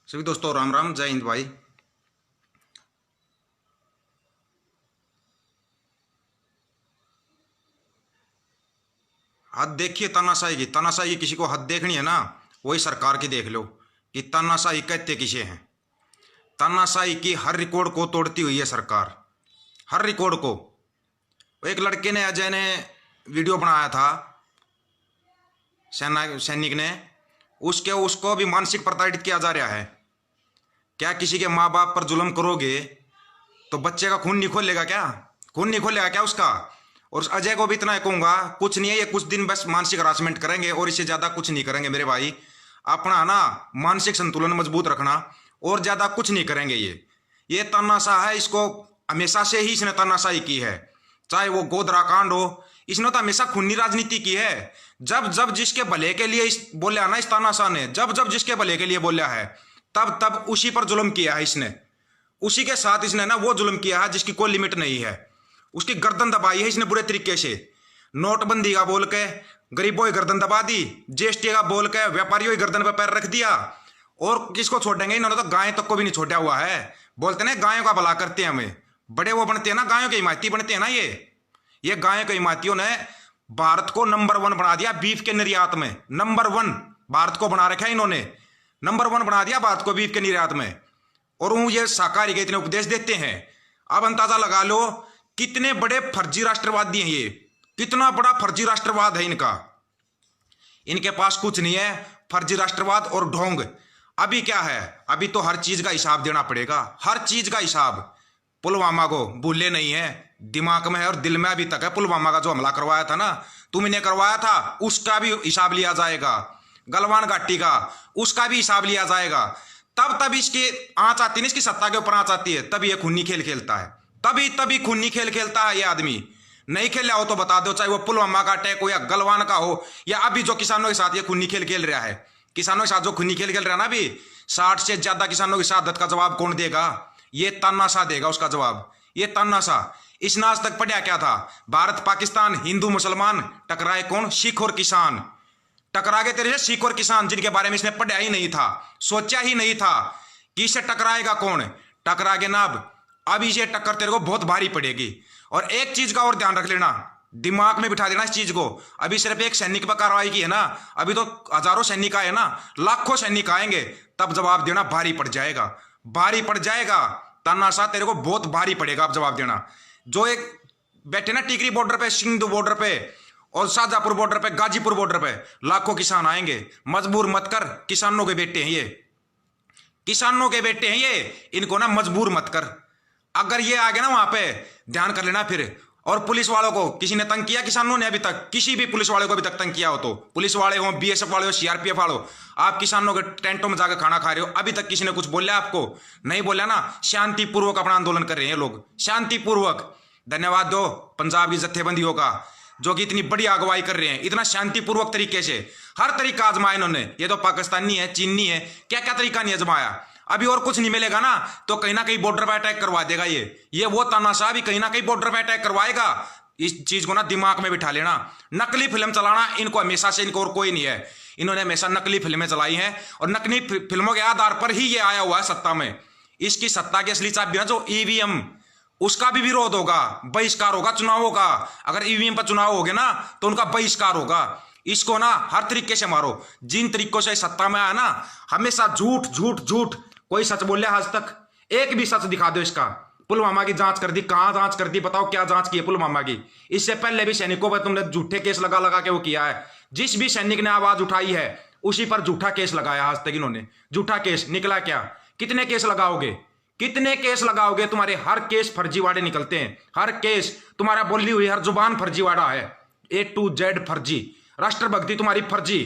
सभी दोस्तों राम राम, जय हिंद भाई। हद देखिए तानाशाही की। तानाशाही किसी को हद देखनी है ना, वही सरकार की देख लो कि तानाशाही कहते किसे हैं। तानाशाही की हर रिकॉर्ड को तोड़ती हुई है सरकार, हर रिकॉर्ड को। एक लड़के ने, अजय ने वीडियो बनाया था, सेना सैनिक ने, उसके उसको भी मानसिक प्रताड़ित किया जा रहा है। क्या किसी के माँ बाप पर जुल्म करोगे तो बच्चे का खून नहीं खोलेगा क्या? खून नहीं खोलेगा क्या उसका? और उस अजय को भी इतना कहूंगा, कुछ नहीं है, ये कुछ दिन बस मानसिक हरासमेंट करेंगे और इससे ज्यादा कुछ नहीं करेंगे मेरे भाई। अपना ना मानसिक संतुलन मजबूत रखना, और ज्यादा कुछ नहीं करेंगे। ये तानाशाह है, इसको हमेशा से ही इसने तानाशाही की है। चाहे वो गोधरा कांड हो, इसने तो हमेशा खूनी राजनीति की है। जब जब जिसके भले के लिए बोला ना इस तानाशाह ने, जब जब जिसके भले के लिए बोला है, तब तब उसी पर जुल्म किया है इसने। उसी के साथ इसने ना वो जुल्म किया है जिसकी कोई लिमिट नहीं है। उसकी गर्दन दबाई है इसने बुरे तरीके से। नोटबंदी का बोल के गरीबों की गर्दन दबा दी, जीएसटी का बोल के व्यापारियों की गर्दन पर पैर रख दिया। और किसको छोड़ेंगे? इन्होंने तो गाय तक को भी नहीं छोड़ा हुआ है। बोलते ना गायों का भला करते हैं हमें, बड़े वो बनते हैं ना, गायों के हिमायती बनते हैं ना। ये गायों के हिमायतियों ने भारत को नंबर 1 बना दिया बीफ के निर्यात में। नंबर 1 भारत को बना रखा है इन्होंने, नंबर 1 बना दिया भारत को बीफ के निर्यात में। और वो ये शाकाहारी के इतने उपदेश देते हैं। अब अंदाजा लगा लो कितने बड़े फर्जी राष्ट्रवादी हैं ये, कितना बड़ा फर्जी राष्ट्रवाद है इनका। इनके पास कुछ नहीं है, फर्जी राष्ट्रवाद और ढोंग। अभी क्या है, अभी तो हर चीज का हिसाब देना पड़ेगा, हर चीज का हिसाब। पुलवामा को भूले नहीं है, दिमाग में है और दिल में अभी तक है। पुलवामा का जो हमला करवाया था ना, तुमने करवाया था, उसका भी हिसाब लिया जाएगा। गलवान घाटी का, उसका भी हिसाब लिया जाएगा। तब तब इसकी आंच आती है, इसकी सत्ता के ऊपर आंच आती है, तब ये खूनी खेल खेलता है। तभी खूनी खेल खेलता है ये आदमी। नहीं खेला हो तो बता दो, चाहे वो पुलवामा का अटैक हो या गलवान का हो, या अभी जो किसानों के साथ ये खूनी खेल खेल रहा है। किसानों के साथ जो खूनी खेल खेल रहा है ना, अभी 60 से ज्यादा किसानों की शहादत का जवाब कौन देगा? ये तानाशाह देगा उसका जवाब। ये तानाशाह। इसने आज तक पढ़ा क्या था? भारत पाकिस्तान, हिंदू मुसलमान टकराए कौन? सिख और किसान टकरा गए तेरे से। सिख और किसान, जिनके बारे में इसने पढ़ा ही नहीं था, सोचा ही नहीं था कि इससे टकराएगा कौन। टकरा गए ना। अब इसे टक्कर तेरे को बहुत भारी पड़ेगी। और एक चीज का और ध्यान रख लेना, दिमाग में बिठा देना इस चीज को। अभी सिर्फ एक सैनिक पर कार्रवाई की है ना, अभी तो हजारों सैनिक आए ना, लाखों सैनिक आएंगे, तब जवाब देना भारी पड़ जाएगा, भारी पड़ जाएगा। तानाशाह तेरे को बहुत भारी पड़ेगा अब जवाब देना। जो एक बैठे ना टिकरी बॉर्डर पे, सिंधु बॉर्डर पे और शाहजहांपुर बॉर्डर पे, गाजीपुर बॉर्डर पे लाखों किसान आएंगे। मजबूर मत कर, किसानों के बेटे हैं ये, किसानों के बेटे हैं ये, इनको ना मजबूर मत कर। अगर ये आ गया ना वहां पे, ध्यान कर लेना फिर। और पुलिस वालों को किसी ने तंग किया? किसानों ने अभी तक किसी भी पुलिस वाले को अभी तक तंग किया हो तो, पुलिस वाले हो, बीएसएफ वाले हो, सीआरपीएफ वाले हो, आप किसानों के टेंटों में जाकर खाना खा रहे हो, अभी तक किसी ने कुछ बोला आपको? नहीं बोला ना। शांतिपूर्वक अपना आंदोलन कर रहे हैं लोग, शांतिपूर्वक। धन्यवाद दो पंजाब की जत्थेबंदियों का, जो कि इतनी बड़ी अगुवाई कर रहे हैं, इतना शांतिपूर्वक तरीके से। हर तरीका आजमाया इन्होंने। ये तो पाकिस्तानी है, चीनी है, क्या क्या तरीका नहीं आजमाया। अभी और कुछ नहीं मिलेगा ना तो कहीं ना कहीं बॉर्डर पर अटैक करवा देगा ये वो तानाशाह भी कहीं ना कहीं बॉर्डर पर अटैक करवाएगा। इस चीज को ना दिमाग में बिठा लेना। नकली फिल्म चलाना इनको हमेशा से, इनको और कोई नहीं है। इन्होंने हमेशा नकली फिल्में चलाई हैं और नकली फिल्मों के आधार पर ही ये आया हुआ है सत्ता में। इसकी सत्ता की असली चाबी ना जो ईवीएम, उसका भी विरोध होगा, बहिष्कार होगा चुनावों का। अगर ईवीएम पर चुनाव हो गए ना तो उनका बहिष्कार होगा। इसको ना हर तरीके से मारो। जिन तरीकों से सत्ता में आया ना, हमेशा झूठ झूठ झूठ। कोई सच बोले आज तक? एक भी सच दिखा दो इसका। पुलवामा की जांच कर दी, कहां जांच कर दी? बताओ क्या जांच की है पुलवामा की? इससे पहले भी सैनिकों पर तुमने झूठे केस लगा लगा के वो किया है। जिस भी सैनिक ने आवाज उठाई है उसी पर झूठा केस लगाया आज तक इन्होंने। झूठा केस निकला क्या? कितने केस लगाओगे, कितने केस लगाओगे? तुम्हारे हर केस फर्जीवाड़े निकलते हैं, हर केस। तुम्हारा बोली हुई हर जुबान फर्जीवाड़ा है, A to Z फर्जी। राष्ट्रभक्ति तुम्हारी फर्जी।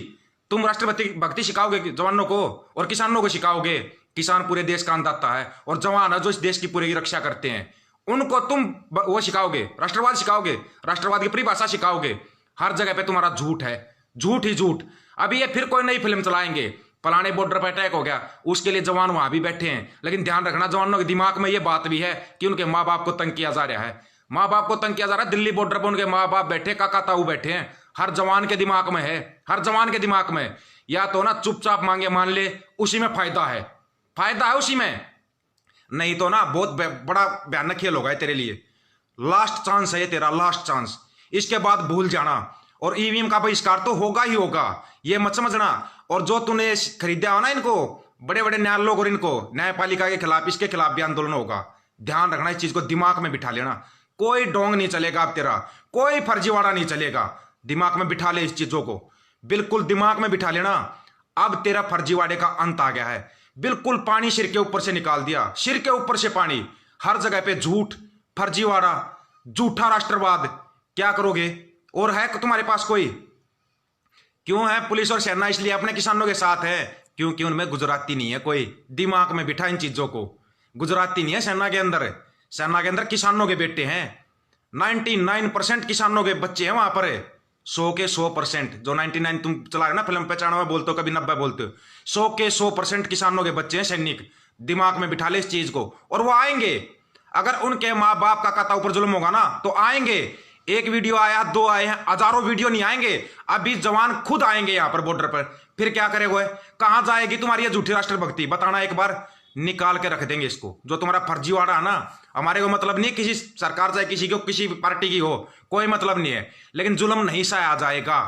तुम राष्ट्रभक्ति भक्ति सिखाओगे जवानों को और किसानों को सिखाओगे। किसान पूरे देश का अन्नदाता है और जवान है जो इस देश की पूरी रक्षा करते हैं, उनको तुम वो सिखाओगे, राष्ट्रवाद सिखाओगे, राष्ट्रवाद की परिभाषा सिखाओगे। हर जगह पे तुम्हारा झूठ है, झूठ ही झूठ। अभी ये फिर कोई नई फिल्म चलाएंगे, फलाने बॉर्डर पर अटैक हो गया, उसके लिए जवान वहां भी बैठे हैं। लेकिन ध्यान रखना, जवानों के दिमाग में ये बात भी है कि उनके माँ बाप को तंग किया जा रहा है, माँ बाप को तंग किया जा रहा है। दिल्ली बॉर्डर पर उनके माँ बाप बैठे, काका ताऊ बैठे हैं। हर जवान के दिमाग में है, हर जवान के दिमाग में। या तो ना चुपचाप मांगे मान ले, उसी में फायदा है। फायदा है उसी में। नहीं तो ना बहुत बड़ा भयानक खेल होगा तेरे लिए। लास्ट चांस है ये तेरा, लास्ट चांस। इसके बाद भूल जाना। और ईवीएम का बहिष्कार तो होगा ही होगा, ये मत समझना। और जो तूने खरीदा हो ना इनको, बड़े बड़े न्याय लोग और इनको न्यायपालिका के खिलाफ, इसके खिलाफ भी आंदोलन होगा। ध्यान रखना, इस चीज को दिमाग में बिठा लेना। कोई डोंग नहीं चलेगा अब तेरा, कोई फर्जीवाड़ा नहीं चलेगा। दिमाग में बिठा ले इस चीजों को, बिल्कुल दिमाग में बिठा लेना। अब तेरा फर्जीवाड़े का अंत आ गया है। बिल्कुल पानी सिर के ऊपर से निकाल दिया, सिर के ऊपर से पानी। हर जगह पे झूठ, फर्जीवाड़ा, झूठा राष्ट्रवाद। क्या करोगे? और है तुम्हारे पास कोई? क्यों है पुलिस और सेना? इसलिए अपने किसानों के साथ है क्योंकि उनमें गुजराती नहीं है कोई। दिमाग में बिठा इन चीजों को। गुजराती नहीं है सेना के अंदर। सेना के अंदर किसानों के बेटे हैं। 99% किसानों के बच्चे हैं वहां पर। 100 के 100%। जो 99 तुम चला रहे ना फिल्म, 95 बोलते हो, कभी 90 बोलते हो। 100 के 100% किसानों के बच्चे हैं सैनिक। दिमाग में बिठा ले इस चीज को। और वो आएंगे। अगर उनके माँ बाप का कता ऊपर जुल्म होगा ना तो आएंगे। एक वीडियो आया, 2 आए हैं, हजारों वीडियो नहीं आएंगे। अभी जवान खुद आएंगे यहां पर बॉर्डर पर। फिर क्या करेगा? कहां जाएगी तुम्हारी ये झूठी राष्ट्रभक्ति? बताना एक बार। निकाल के रख देंगे इसको। जो तुम्हारा फर्जीवाड़ा है ना, हमारे को मतलब नहीं किसी सरकार चाहे किसी को, किसी पार्टी की हो, कोई मतलब नहीं है। लेकिन जुल्म नहीं सहा जाएगा।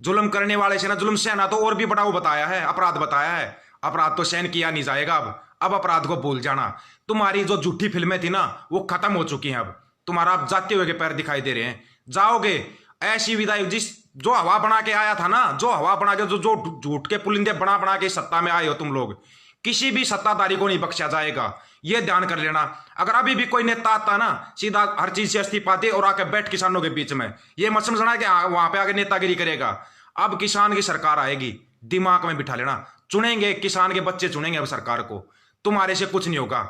जुल्म करने वाले से ना जुल्म सहना तो और भी बड़ा वो बताया है, अपराध बताया है। अपराध तो सहन किया नहीं जाएगा। अब अपराध को भूल जाना। तुम्हारी जो झूठी फिल्में थी ना वो खत्म हो चुकी हैं। अब तुम्हारा अब जाते हुए के पैर दिखाई दे रहे हैं। जाओगे ऐसी विदाई, जिस जो हवा बना के आया था ना, जो हवा बना के, जो झूठ के पुलिंदे बना बना के सत्ता में आए हो तुम लोग, किसी भी सत्ताधारी को नहीं बख्शा जाएगा। यह ध्यान कर लेना। अगर अभी भी कोई नेता आता ना, सीधा हर चीज से इस्तीफा दे और आके बैठ किसानों के बीच में, यह मत समझना कि वहां पे आके नेतागिरी करेगा। अब किसान की सरकार आएगी। दिमाग में बिठा लेना। चुनेंगे किसान के बच्चे, चुनेंगे अब सरकार को। तुम्हारे से कुछ नहीं होगा।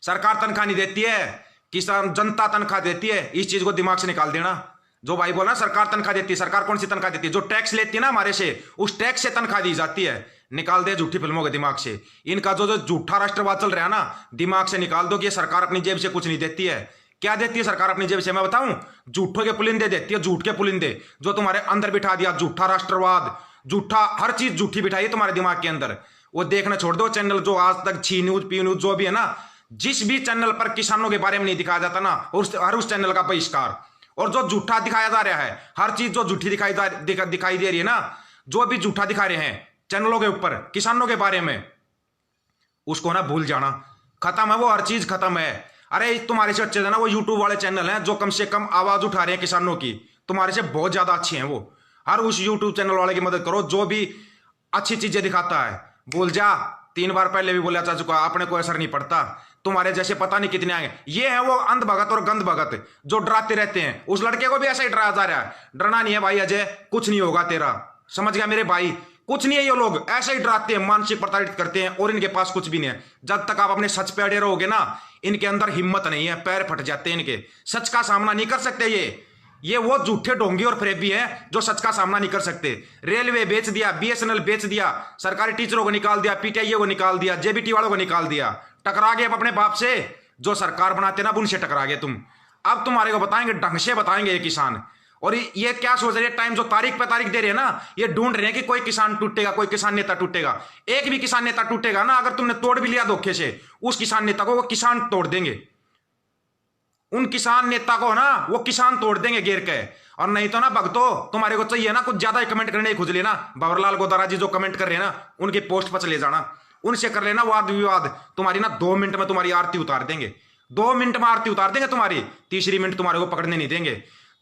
सरकार तनख्वाह नहीं देती है, किसान जनता तनख्वाह देती है। इस चीज को दिमाग से निकाल देना। जो भाई बोला सरकार तनख्वाह देती है, सरकार कौन सी तनख्वाह देती है? जो टैक्स लेती है ना हमारे से, उस टैक्स से तनख्वाह दी जाती है। निकाल दे झूठी फिल्मों के दिमाग से। इनका जो झूठा राष्ट्रवाद चल रहा है ना, दिमाग से निकाल दो कि ये सरकार अपनी जेब से कुछ नहीं देती है। क्या देती है सरकार अपनी जेब से? मैं बताऊं, झूठों के पुलिंदे देती है। झूठ के पुलिंदे जो तुम्हारे अंदर बिठा दिया। झूठा राष्ट्रवाद, झूठा हर चीज झूठी बिठाई तुम्हारे दिमाग के अंदर। वो देखना छोड़ दो चैनल जो आज तक छी न्यूज, पी न्यूज जो भी है ना, जिस भी चैनल पर किसानों के बारे में नहीं दिखाया जाता ना, हर उस चैनल का बहिष्कार। और जो झूठा दिखाया जा रहा है, हर चीज जो झूठी दिखाई दे रही है ना, जो भी झूठा दिखा रहे हैं चैनलों के ऊपर किसानों के बारे में, उसको ना भूल जाना। खत्म है वो, हर चीज खत्म है। अरे तुम्हारे से अच्छे ना वो यूट्यूब वाले चैनल हैं जो कम से कम आवाज उठा रहे हैं किसानों की। तुम्हारे से बहुत ज्यादा अच्छे हैं वो। हर उस यूट्यूब चैनल वाले की मदद करो जो भी अच्छी चीजें दिखाता है। भूल जा, 3 बार पहले भी बोला जा चुका, अपने को असर नहीं पड़ता। तुम्हारे जैसे पता नहीं कितने आएंगे। ये है वो अंध भगत और गंध भगत जो डराते रहते हैं। उस लड़के को भी ऐसा ही डराया जा रहा है। डरना नहीं है भाई अजय, कुछ नहीं होगा तेरा। समझ गया मेरे भाई? कुछ नहीं है। ये लोग ऐसे ही डराते हैं, मानसिक प्रताड़ित करते हैं और इनके पास कुछ भी नहीं है। जब तक आप अपने सच पे अड़े रहोगे ना, इनके अंदर हिम्मत नहीं है, पैर फट जाते हैं इनके। सच का सामना नहीं कर सकते ये वो झूठे ढोंगी और फरेबी हैं जो सच का सामना नहीं कर सकते। रेलवे बेच दिया, बीएसएनएल बेच दिया, सरकारी टीचरों को निकाल दिया, पीटीआई को निकाल दिया, जेबीटी वालों को निकाल दिया। टकरा गए अपने बाप से। जो सरकार बनाते ना उनसे टकरा गए तुम। अब तुम्हारे को बताएंगे, ढंग से बताएंगे ये किसान। और ये क्या सोच रहे हैं? टाइम जो तारीख पे तारीख दे रहे हैं ना, ये ढूंढ रहे हैं कि कोई किसान टूटेगा, कोई किसान नेता टूटेगा। एक भी किसान नेता टूटेगा ना, अगर तुमने तोड़ भी लिया धोखे से, उस किसान नेता को वो किसान तोड़ देंगे। उन किसान नेता को ना वो किसान तोड़ देंगे घेर के। और नहीं तो ना भगतो, तुम्हारे को चाहिए ना कुछ ज्यादा ही कमेंट करने की खुजली ना, भंवरलाल गोदारा जी जो कमेंट कर रहे हैं ना, उनके पोस्ट पर चले जाना, उनसे कर लेना वाद विवाद। तुम्हारी ना 2 मिनट में तुम्हारी आरती उतार देंगे। 2 मिनट में आरती उतार देंगे तुम्हारी। तीसरी मिनट तुम्हारे को पकड़ने नहीं देंगे।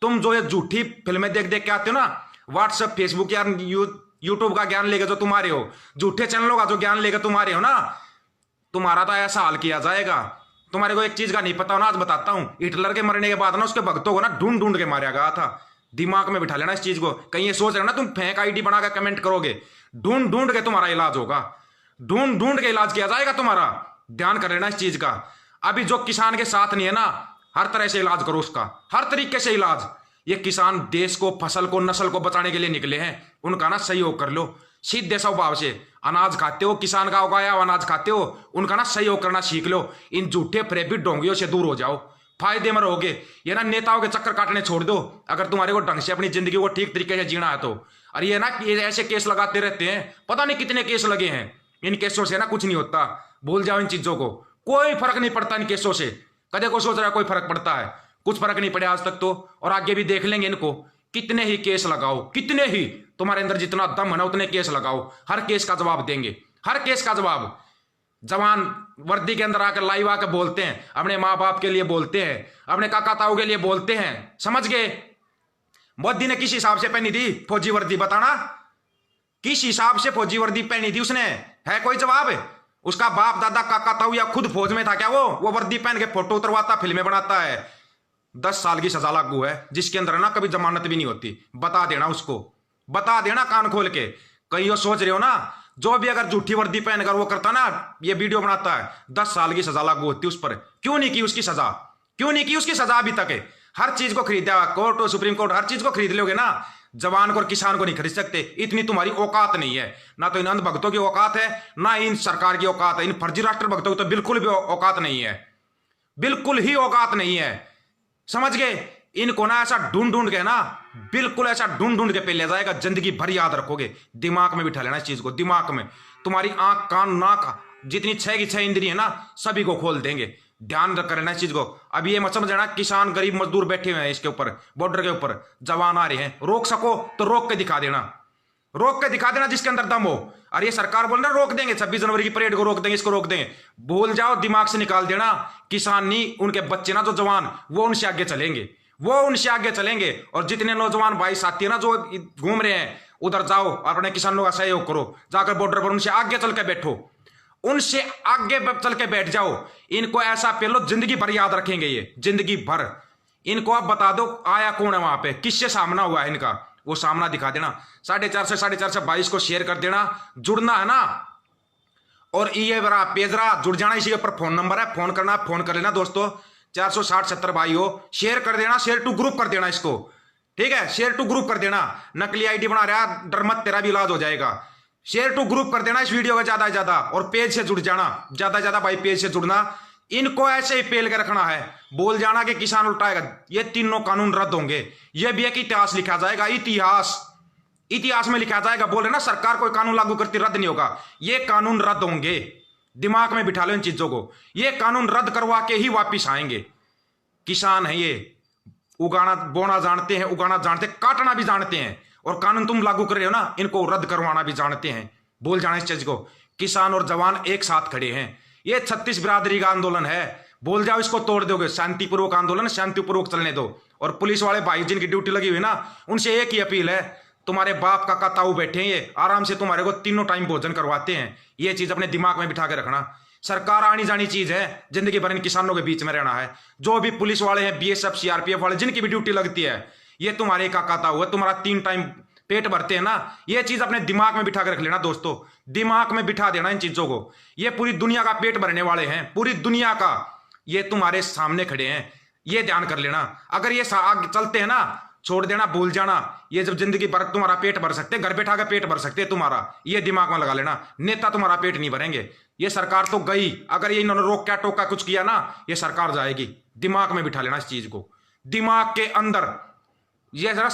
तुम जो ये झूठी फिल्में देख देख के आते हो ना, व्हाट्सएप, फेसबुक या यूट्यूब का ज्ञान लेके जो तुम्हारे हो, झूठे चैनलों का जो ज्ञान लेके तुम्हारे हो ना, तुम्हारा तो ऐसा हाल किया जाएगा। तुम्हारे को एक चीज का नहीं पता हो ना, आज बताता हूं। हिटलर के मरने के बाद ना उसके भक्तों को ना ढूंढ ढूंढ के मारा गया था। दिमाग में बिठा लेना इस चीज को। कहीं ये सोच रहे हो ना तुम फेक आईडी बनाकर कमेंट करोगे, ढूंढ ढूंढ के तुम्हारा इलाज होगा। ढूंढ ढूंढ के इलाज किया जाएगा तुम्हारा। ध्यान कर लेना इस चीज का। अभी जो किसान के साथ नहीं है ना, हर तरह से इलाज करो उसका, हर तरीके से इलाज। ये किसान देश को, फसल को, नस्ल को बचाने के लिए निकले हैं। उनका ना सहयोग कर लो सीधे स्वभाव से। अनाज खाते हो, किसान का उगाया हुआ अनाज खाते हो, उनका ना सहयोग करना सीख लो। इन झूठे फरेबी ढोंगियों से दूर हो जाओ, फायदे में रहोगे। ये ना नेताओं के चक्कर काटने छोड़ दो, अगर तुम्हारे को ढंग से अपनी जिंदगी को ठीक तरीके से जीना है तो। और ये ना ये ऐसे केस लगाते रहते हैं, पता नहीं कितने केस लगे हैं। इन केसों से ना कुछ नहीं होता, भूल जाओ इन चीजों को, कोई फर्क नहीं पड़ता इन केसों से। कदे को सोच रहा है कोई फर्क पड़ता है? कुछ फर्क नहीं पड़े आज तक तो, और आगे भी देख लेंगे इनको। कितने ही केस लगाओ, कितने ही, तुम्हारे अंदर जितना दम है ना उतने केस लगाओ, हर केस का जवाब देंगे, हर केस का जवाब। जवान वर्दी के अंदर आकर लाइव आकर बोलते हैं, अपने माँ बाप के लिए बोलते हैं, अपने काका ताऊ के लिए बोलते हैं, समझ गए? मोदी ने किस हिसाब से पहनी थी फौजी वर्दी, बताना किस हिसाब से फौजी वर्दी पहनी थी उसने? है कोई जवाब? उसका बाप दादा काका ताऊ या खुद फौज में था क्या? वो वर्दी पहन के फोटो उतरवाता, फिल्में बनाता है। 10 साल की सजा लागू है, जिसके अंदर ना कभी जमानत भी नहीं होती। बता देना उसको, बता देना कान खोल के। कहीं वो सोच रहे हो ना, जो भी अगर झूठी वर्दी पहनकर वो करता ना, ये वीडियो बनाता है, 10 साल की सजा लागू होती उस पर। क्यों नहीं की उसकी सजा? क्यों नहीं की उसकी सजा अभी तक? है हर चीज को खरीदा, कोर्ट और सुप्रीम कोर्ट, हर चीज को खरीद लोगे ना, जवान को और किसान को नहीं खरीद सकते। इतनी तुम्हारी औकात नहीं है, ना तो इन अंध भक्तों की औकात है, ना इन सरकार की औकात है। इन फर्जी राष्ट्र भक्तों की तो बिल्कुल भी औकात नहीं है, बिल्कुल ही औकात नहीं है, समझ गए? इनको ना ऐसा ढूंढ ढूंढ के ना, बिल्कुल ऐसा ढूंढ ढूंढ के पे ले जाएगा, जिंदगी भर याद रखोगे। दिमाग में बिठा लेना इस चीज को, दिमाग में। तुम्हारी आंख कान नाक जितनी 6 की 6 इंद्रिय है ना, सभी को खोल देंगे। ध्यान रख कर लेना इस चीज को। अब ये मत समझना किसान गरीब मजदूर बैठे हुए हैं इसके ऊपर, बॉर्डर के ऊपर, जवान आ रहे हैं, रोक सको तो रोक के दिखा देना, रोक के दिखा देना जिसके अंदर दम हो। और ये सरकार बोल रहा रोक देंगे, 26 जनवरी की परेड को रोक देंगे, इसको रोक देंगे, भूल जाओ, दिमाग से निकाल देना। किसान नहीं, उनके बच्चे ना जो जवान, वो उनसे आगे चलेंगे, वो उनसे आगे चलेंगे। और जितने नौजवान भाई साथी है ना जो घूम रहे हैं, उधर जाओ, अपने किसानों का सहयोग करो, जाकर बॉर्डर पर उनसे आगे चल के बैठो, उनसे आगे चल के बैठ जाओ। इनको ऐसा पेलो जिंदगी भर याद रखेंगे, ये जिंदगी भर। इनको आप बता दो आया कौन है वहां पे, किससे सामना हुआ है इनका, वो सामना दिखा देना। 450 से 22 को शेयर कर देना। जुड़ना है ना, और ये बरा पेजरा जुड़ जाना, इसी के ऊपर फोन नंबर है, फोन करना, फोन कर लेना दोस्तों। 460 70 भाई हो, शेयर कर देना, शेयर टू ग्रुप कर देना इसको, ठीक है? शेयर टू ग्रुप कर देना। नकली आईडी बना रहा, डर मत, तेरा भी इलाज हो जाएगा। शेयर टू ग्रुप कर देना इस वीडियो का ज्यादा से ज्यादा, और पेज से जुड़ जाना, ज्यादा से ज्यादा भाई पेज से जुड़ना। इनको ऐसे ही पेल के रखना है, बोल जाना कि किसान उल्टाएगा। ये तीनों कानून रद्द होंगे, ये भी एक इतिहास लिखा जाएगा, इतिहास, इतिहास में लिखा जाएगा। बोल रहे ना सरकार कोई कानून लागू करती रद्द नहीं होगा, ये कानून रद्द होंगे। दिमाग में बिठा लो इन चीजों को, ये कानून रद्द करवा के ही वापिस आएंगे। किसान है ये, उगाना बोना जानते हैं, उगाना जानते हैं, काटना भी जानते हैं, और कानून तुम लागू कर रहे हो ना, इनको रद्द करवाना भी जानते हैं। बोल जाना इस चीज को। किसान और जवान एक साथ खड़े हैं, ये 36 बिरादरी का आंदोलन है। बोल जाओ इसको तोड़ दोगे, शांतिपूर्वक आंदोलन, शांतिपूर्वक चलने दो। और पुलिस वाले भाई जिनकी ड्यूटी लगी हुई ना, उनसे एक ही अपील है, तुम्हारे बाप काका ताऊ बैठे हैं, ये आराम से तुम्हारे को तीनों टाइम भोजन करवाते हैं। ये चीज अपने दिमाग में बिठा के रखना। सरकार आनी जानी चीज है, जिंदगी भर इन किसानों के बीच में रहना है। जो भी पुलिस वाले हैं, बीएसएफ सीआरपीएफ वाले, जिनकी भी ड्यूटी लगती है, ये तुम्हारे काका ताऊ है, तुम्हारा 3 टाइम पेट भरते हैं ना। ये चीज अपने दिमाग में बिठा के रख लेना दोस्तों, दिमाग में बिठा देना इन चीजों को। ये पूरी दुनिया का पेट भरने वाले हैं, पूरी दुनिया का, ये तुम्हारे सामने खड़े हैं, ये ध्यान कर लेना। अगर ये आगे चलते हैं ना, छोड़ देना, भूल जाना। ये जब जिंदगी भर तुम्हारा पेट भर सकते, घर बैठा के पेट भर सकते तुम्हारा, ये दिमाग में लगा लेना। नेता तुम्हारा पेट नहीं भरेंगे। ये सरकार तो गई, अगर ये इन्होंने रोक क्या टोका कुछ किया ना, ये सरकार जाएगी। दिमाग में बिठा लेना इस चीज को, दिमाग के अंदर। ये जरा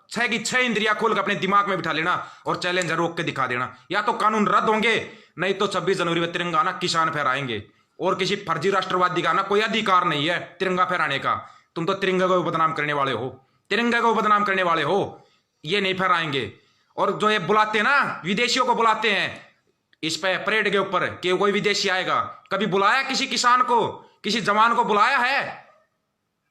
6 की 6 इंद्रिया खोल के अपने दिमाग में बिठा लेना, और चैलेंज रोक के दिखा देना। या तो कानून रद्द होंगे, नहीं तो 26 जनवरी में तिरंगा ना किसान फहराएंगे। और किसी फर्जी राष्ट्रवादी का ना कोई अधिकार नहीं है तिरंगा फहराने का। तुम तो तिरंगा को बदनाम करने वाले हो, तिरंगा को बदनाम करने वाले हो। ये नहीं फहराएंगे। और जो ये बुलाते हैं ना, विदेशियों को बुलाते हैं इस पे परेड के ऊपर कि कोई विदेशी आएगा, कभी बुलाया किसी किसान को, किसी जवान को बुलाया है?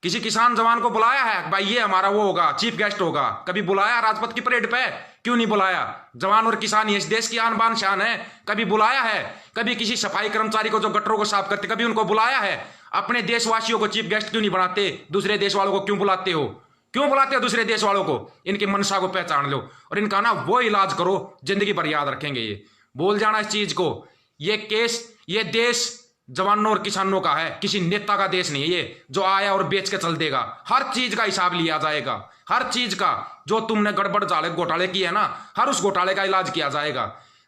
किसी किसान जवान को बुलाया है भाई ये हमारा वो होगा, चीफ गेस्ट होगा? कभी बुलाया राजपथ की परेड पे? क्यों नहीं बुलाया? जवान और किसान ये इस देश की आन बान शान है, कभी बुलाया है? कभी किसी सफाई कर्मचारी को जो गटरों को साफ करते, कभी उनको बुलाया है? अपने देशवासियों को चीफ गेस्ट क्यों नहीं बनाते? दूसरे देश वालों को क्यों बुलाते हो? क्यों बुलाते हो दूसरे देश वालों को? इनकी मनसा को पहचान लो और इनका ना वो इलाज करो, जिंदगी भर याद रखेंगे ये। बोल जाना इस चीज को। ये केस, ये देश जवानों और किसानों का है, किसी नेता का देश नहीं है ये जो आया और बेच के चल देगा। हर चीज का हिसाब लिया जाएगा, हर चीज का। जो तुमने गड़बड़ घोटाले किए है ना, हर उस घोटाले का इलाज किया जाएगा।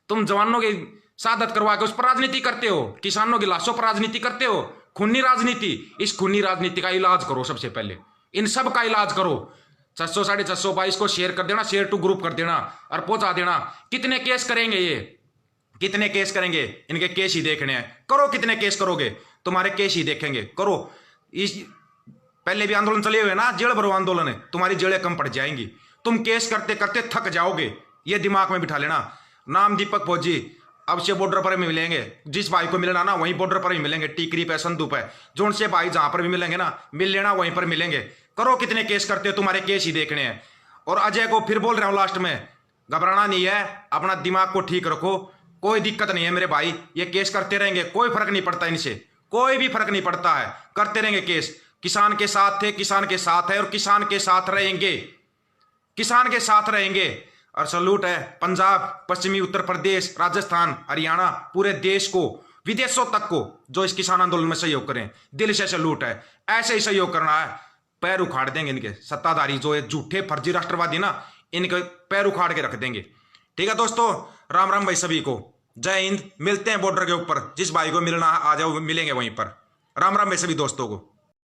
तुम जवानों की शहादत करवा के उस पर राजनीति करते हो, किसानों की लाशों पर राजनीति करते हो, खूनी राजनीति। इस खूनी राजनीति का इलाज करो सबसे पहले, इन सब का इलाज करो। 600 650 22 को शेयर कर देना, शेयर टू ग्रुप कर देना और पहुंचा देना। कितने केस करेंगे ये? कितने केस करेंगे? इनके केस ही देखने हैं। करो, कितने केस करोगे? तुम्हारे केस ही देखेंगे। करो। इस पहले भी आंदोलन चले हुए ना, जेल भरो आंदोलन है, तुम्हारी जेलें कम पड़ जाएंगी। तुम केस करते करते थक जाओगे, ये दिमाग में बिठा लेना। नाम दीपक फौजी, अब से बॉर्डर पर भी मिलेंगे। जिस भाई को मिलना ना वहीं बॉर्डर पर ही मिलेंगे, टीकरी पे, संदू पे, जोन से भाई जहां पर भी मिलेंगे ना, मिल लेना, वहीं पर मिलेंगे। करो, कितने केस करते हो, तुम्हारे केस ही देखने हैं। और अजय को फिर बोल रहा हूं लास्ट में, घबराना नहीं है, अपना दिमाग को ठीक रखो, कोई दिक्कत नहीं है मेरे भाई। ये केस करते रहेंगे, कोई फर्क नहीं पड़ता इनसे, कोई भी फर्क नहीं पड़ता है, करते रहेंगे केस। किसान के साथ थे, किसान के साथ है और किसान के साथ रहेंगे, किसान के साथ रहेंगे। और सलूट है पंजाब, पश्चिमी उत्तर प्रदेश, राजस्थान, हरियाणा, पूरे देश को, विदेशों तक को जो इस किसान आंदोलन में सहयोग करें, दिल से सलूट है। ऐसे ही सहयोग करना है, पैर उखाड़ देंगे इनके सत्ताधारी, जो है झूठे फर्जी राष्ट्रवादी ना, इनके पैर उखाड़ के रख देंगे। ठीक है दोस्तों, राम राम भाई सभी को, जय हिंद। मिलते हैं बॉर्डर के ऊपर, जिस भाई को मिलना आ जाओ, मिलेंगे वहीं पर। राम राम भाई सभी दोस्तों को।